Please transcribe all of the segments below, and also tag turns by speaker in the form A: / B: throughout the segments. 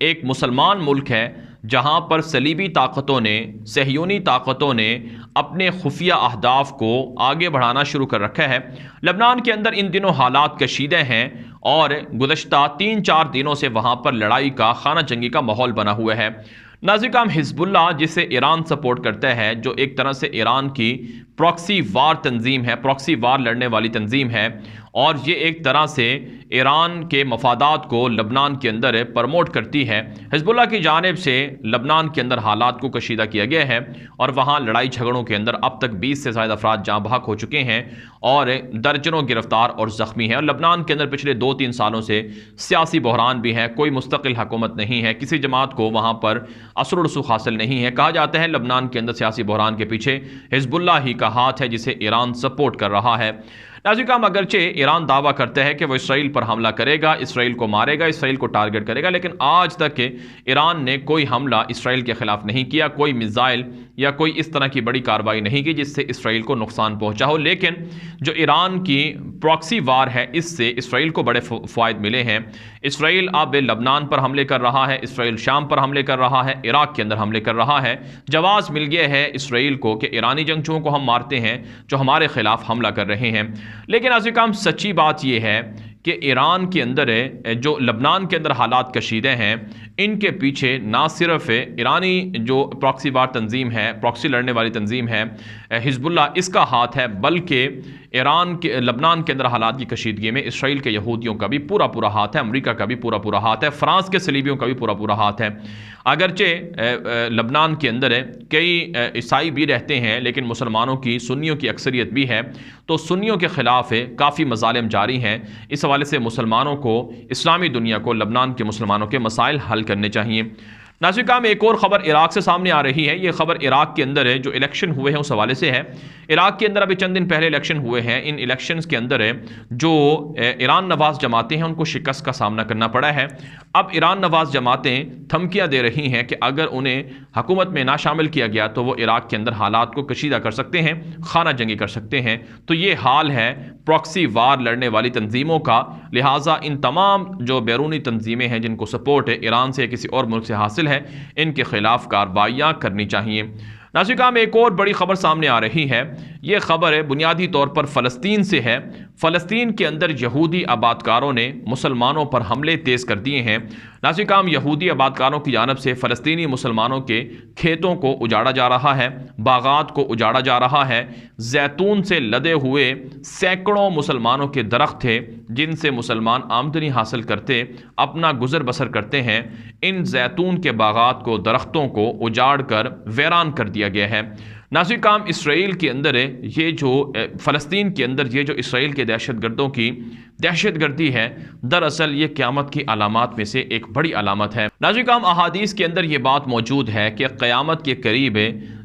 A: ایک مسلمان ملک ہے جہاں پر صلیبی طاقتوں نے، صہیونی طاقتوں نے اپنے خفیہ اہداف کو آگے بڑھانا شروع کر رکھا ہے۔ لبنان کے اندر ان دنوں حالات کشیدہ ہیں اور گزشتہ 3-4 دنوں سے وہاں پر لڑائی کا، خانہ جنگی کا ماحول بنا ہوا ہے۔ ناظرین کرام، حزب اللہ جسے ایران سپورٹ کرتا ہے، جو ایک طرح سے ایران کی پراکسی وار تنظیم ہے، پراکسی وار لڑنے والی تنظیم ہے، اور یہ ایک طرح سے ایران کے مفادات کو لبنان کے اندر پرموٹ کرتی ہے۔ حزب اللہ کی جانب سے لبنان کے اندر حالات کو کشیدہ کیا گیا ہے اور وہاں لڑائی جھگڑوں کے اندر اب تک 20 سے زائد افراد جاں بحق ہو چکے ہیں اور درجنوں گرفتار اور زخمی ہیں۔ اور لبنان کے اندر پچھلے 2-3 سالوں سے سیاسی بحران بھی ہے، کوئی مستقل حکومت نہیں ہے، کسی جماعت کو وہاں پر اثر و رسوخ حاصل نہیں ہے۔ کہا جاتا ہے لبنان کے اندر سیاسی بحران کے پیچھے حزب اللہ ہی کا ہاتھ ہے جسے ایران سپورٹ کر رہا ہے۔ ناظرین کرام، اگرچہ ایران دعویٰ کرتا ہے کہ وہ اسرائیل پر حملہ کرے گا، اسرائیل کو مارے گا، اسرائیل کو ٹارگٹ کرے گا، لیکن آج تک ایران نے کوئی حملہ اسرائیل کے خلاف نہیں کیا، کوئی میزائل یا کوئی اس طرح کی بڑی کارروائی نہیں کی جس سے اسرائیل کو نقصان پہنچا ہو۔ لیکن جو ایران کی پراکسی وار ہے، اس سے اسرائیل کو بڑے فوائد ملے ہیں۔ اسرائیل اب لبنان پر حملے کر رہا ہے، اسرائیل شام پر حملے کر رہا ہے، عراق کے اندر حملے کر رہا ہے۔ جواز مل گیا ہے اسرائیل کو کہ ایرانی جنگجوؤں کو ہم مارتے ہیں جو ہمارے خلاف حملہ کر رہے ہیں۔ لیکن ناظرین کرام، سچی بات یہ ہے کہ ایران کے اندر جو لبنان کے اندر حالات کشیدہ ہیں، ان کے پیچھے نہ صرف ایرانی جو پراکسی وار تنظیم ہے، پراکسی لڑنے والی تنظیم ہے حزب اللہ، اس کا ہاتھ ہے، بلکہ لبنان کے اندر حالات کی کشیدگی میں اسرائیل کے یہودیوں کا بھی پورا ہاتھ ہے، امریکہ کا بھی پورا ہاتھ ہے، فرانس کے صلیبیوں کا بھی پورا ہاتھ ہے۔ اگرچہ لبنان کے اندر کئی عیسائی بھی رہتے ہیں، لیکن مسلمانوں کی، سنیوں کی اکثریت بھی ہے، تو سنیوں کے خلاف کافی مظالم جاری ہیں۔ اس حوالے سے مسلمانوں کو، اسلامی دنیا کو لبنان کے مسلمانوں کے مسائل حل کرنے چاہیے۔ ناظرین کرام، ایک اور خبر عراق سے سامنے آ رہی ہے۔ یہ خبر عراق کے اندر جو الیکشن ہوئے ہیں اس حوالے سے ہے۔ عراق کے اندر ابھی چند دن پہلے الیکشن ہوئے ہیں۔ ان الیکشنز کے اندر جو ایران نواز جماعتیں ہیں ان کو شکست کا سامنا کرنا پڑا ہے۔ اب ایران نواز جماعتیں دھمکیاں دے رہی ہیں کہ اگر انہیں حکومت میں نہ شامل کیا گیا تو وہ عراق کے اندر حالات کو کشیدہ کر سکتے ہیں، خانہ جنگی کر سکتے ہیں۔ تو یہ حال ہے پراکسی وار لڑنے والی تنظیموں کا، لہٰذا ان تمام جو بیرونی تنظیمیں ہیں جن کو سپورٹ ایران سے یا کسی اور ملک سے حاصل ہے، ان کے خلاف کارروائیاں کرنی چاہیے۔ ناظرین کرام، ایک اور بڑی خبر سامنے آ رہی ہے۔ یہ خبر بنیادی طور پر فلسطین سے ہے۔ فلسطین کے اندر یہودی آبادکاروں نے مسلمانوں پر حملے تیز کر دیے ہیں۔ ناظرین کرام، یہودی آبادکاروں کی جانب سے فلسطینی مسلمانوں کے کھیتوں کو اجاڑا جا رہا ہے، باغات کو اجاڑا جا رہا ہے۔ زیتون سے لدے ہوئے سینکڑوں مسلمانوں کے درخت تھے جن سے مسلمان آمدنی حاصل کرتے، اپنا گزر بسر کرتے ہیں۔ ان زیتون کے باغات کو، درختوں کو اجاڑ کر ویران کر دیا گیا ہے۔ ناظرین کرام، اسرائیل کے اندر یہ جو فلسطین کے اندر یہ جو اسرائیل کے دہشت گردوں کی دہشت گردی ہے، دراصل یہ قیامت کی علامات میں سے ایک بڑی علامت ہے۔ ناظرین کرام، احادیث کے اندر یہ بات موجود ہے کہ قیامت کے قریب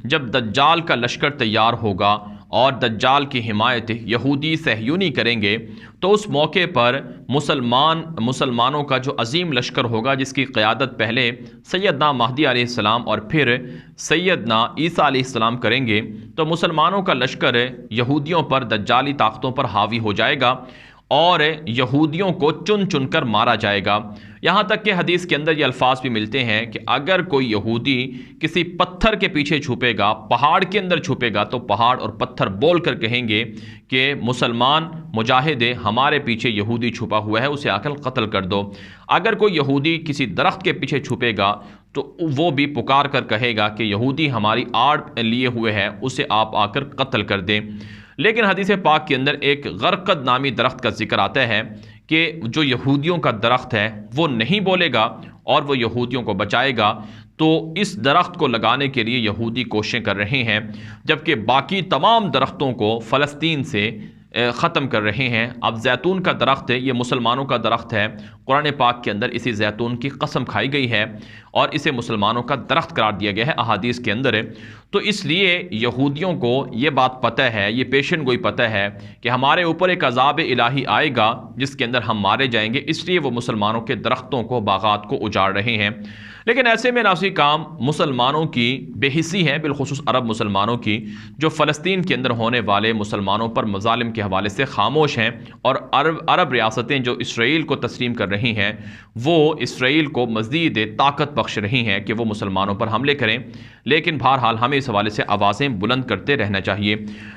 A: جب دجال کا لشکر تیار ہوگا اور دجال کی حمایت یہودی صہیونی کریں گے، تو اس موقع پر مسلمانوں کا جو عظیم لشکر ہوگا، جس کی قیادت پہلے سیدنا مہدی علیہ السلام اور پھر سیدنا عیسیٰ علیہ السلام کریں گے، تو مسلمانوں کا لشکر یہودیوں پر، دجالی طاقتوں پر حاوی ہو جائے گا اور یہودیوں کو چن چن کر مارا جائے گا۔ یہاں تک کہ حدیث کے اندر یہ الفاظ بھی ملتے ہیں کہ اگر کوئی یہودی کسی پتھر کے پیچھے چھپے گا، پہاڑ کے اندر چھپے گا، تو پہاڑ اور پتھر بول کر کہیں گے کہ مسلمان مجاہد ہمارے پیچھے یہودی چھپا ہوا ہے، اسے آ کر قتل کر دو۔ اگر کوئی یہودی کسی درخت کے پیچھے چھپے گا تو وہ بھی پکار کر کہے گا کہ یہودی ہماری آڑ لیے ہوئے ہے، اسے آپ آ کر قتل کر دیں۔ لیکن حدیث پاک کے اندر ایک غرقد نامی درخت کا ذکر آتا ہے کہ جو یہودیوں کا درخت ہے وہ نہیں بولے گا اور وہ یہودیوں کو بچائے گا، تو اس درخت کو لگانے کے لیے یہودی کوششیں کر رہے ہیں، جبکہ باقی تمام درختوں کو فلسطین سے ختم کر رہے ہیں۔ اب زیتون کا درخت ہے، یہ مسلمانوں کا درخت ہے، قرآن پاک کے اندر اسی زیتون کی قسم کھائی گئی ہے اور اسے مسلمانوں کا درخت قرار دیا گیا ہے احادیث کے اندر۔ تو اس لیے یہودیوں کو یہ بات پتہ ہے، یہ پیشن گوئی پتہ ہے کہ ہمارے اوپر ایک عذاب الہی آئے گا جس کے اندر ہم مارے جائیں گے، اس لیے وہ مسلمانوں کے درختوں کو، باغات کو اجاڑ رہے ہیں۔ لیکن ایسے میں ناسی کام مسلمانوں کی بے حسی ہے، بالخصوص عرب مسلمانوں کی، جو فلسطین کے اندر ہونے والے مسلمانوں پر مظالم کے حوالے سے خاموش ہیں، اور عرب ریاستیں جو اسرائیل کو تسلیم کر رہی ہیں وہ اسرائیل کو مزید طاقت بخش رہی ہیں کہ وہ مسلمانوں پر حملے کریں۔ لیکن بہرحال ہمیں اس حوالے سے آوازیں بلند کرتے رہنا چاہیے۔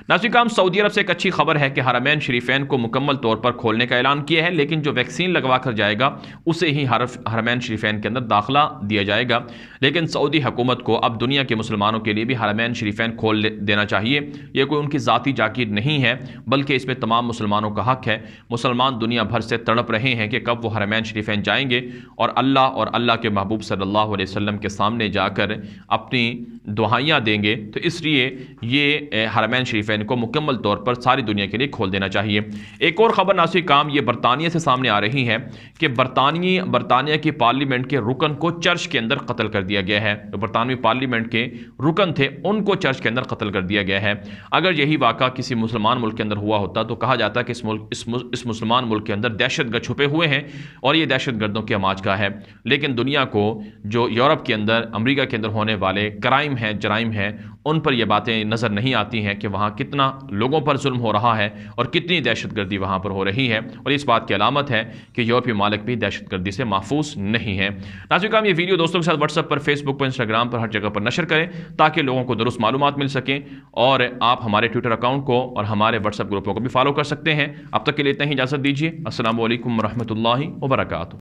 A: ناظرین کرام، سعودی عرب سے ایک اچھی خبر ہے کہ حرمین شریفین کو مکمل طور پر کھولنے کا اعلان کیا ہے، لیکن جو ویکسین لگوا کر جائے گا اسے ہی حرمین شریفین کے اندر داخلہ دیا جائے گا۔ لیکن سعودی حکومت کو اب دنیا کے مسلمانوں کے لیے بھی حرمین شریفین کھول دینا چاہیے۔ یہ کوئی ان کی ذاتی جاگیر نہیں ہے، بلکہ اس میں تمام مسلمانوں کا حق ہے۔ مسلمان دنیا بھر سے تڑپ رہے ہیں کہ کب وہ حرمین شریفین جائیں گے اور اللہ کے محبوب صلی اللہ علیہ وسلم کے سامنے جا کر اپنی دعائیاں دیں گے۔ تو اس لیے یہ حرمین شریفین کو مکمل طور پر ساری دنیا کے لیے کھول دینا چاہیے۔ ایک اور خبر ناصر کام یہ برطانیہ سے سامنے آ رہی ہے کہ برطانیہ کی پارلیمنٹ کے رکن کو چرچ کے اندر قتل کر دیا گیا ہے۔ جو برطانوی پارلیمنٹ کے رکن تھے ان کو چرچ کے اندر قتل کر دیا گیا ہے۔ اگر یہی واقعہ کسی مسلمان ملک کے اندر ہوا ہوتا تو کہا جاتا کہ اس مسلمان ملک کے اندر دہشت گرد چھپے ہوئے ہیں اور یہ دہشت گردوں کی ہماج ہے۔ لیکن دنیا کو جو یورپ کے اندر، امریکہ کے اندر ہونے والے کرائم ہیں، جرائم ہیں، ان پر یہ باتیں نظر نہیں آتی ہیں کہ وہاں کتنا لوگوں پر ظلم ہو رہا ہے اور کتنی دہشت گردی وہاں پر ہو رہی ہے، اور اس بات کی علامت ہے کہ یورپی ممالک بھی دہشت گردی سے محفوظ نہیں ہیں۔ ناظرین کرام، یہ ویڈیو دوستوں کے ساتھ واٹس ایپ پر، فیس بک پر، انسٹاگرام پر، ہر جگہ پر نشر کریں تاکہ لوگوں کو درست معلومات مل سکیں، اور آپ ہمارے ٹویٹر اکاؤنٹ کو اور ہمارے واٹس ایپ گروپوں کو بھی فالو کر سکتے ہیں۔ اب تک کے لیے اتنا ہی، اجازت دیجیے۔ السلام علیکم ورحمۃ اللہ وبرکاتہ۔